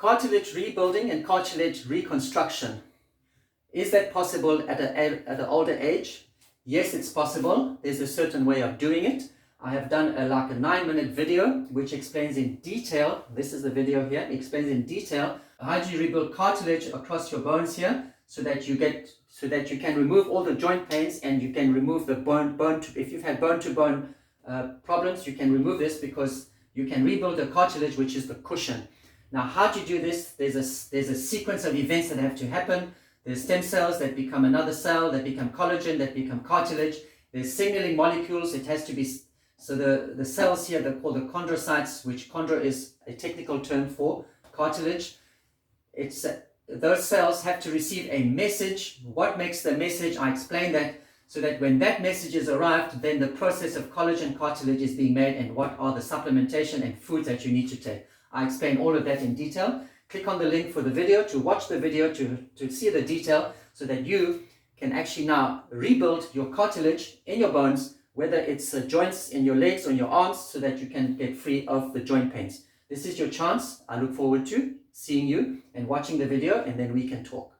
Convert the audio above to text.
Cartilage rebuilding and cartilage reconstruction. Is that possible at an older age? Yes, it's possible. There's a certain way of doing it. I have done like a 9-minute video which explains in detail, this is the video here, explains in detail how do you rebuild cartilage across your bones here so that you can remove all the joint pains and you can remove the if you've had bone to bone problems, you can remove this because you can rebuild the cartilage, which is the cushion. Now, how do you do this? There's a sequence of events that have to happen. There's stem cells that become another cell, that become collagen, that become cartilage. There's signaling molecules. It has to be, so the cells here, they're called the chondrocytes, which chondro is a technical term for cartilage. Those cells have to receive a message. What makes the message? I explained that, so that when that message is arrived, then the process of collagen cartilage is being made and what are the supplementation and foods that you need to take. I explain all of that in detail. Click on the link for the video to watch the video to see the detail so that you can actually now rebuild your cartilage in your bones, whether it's joints in your legs or in your arms, so that you can get free of the joint pains. This is your chance. I look forward to seeing you and watching the video, and then we can talk.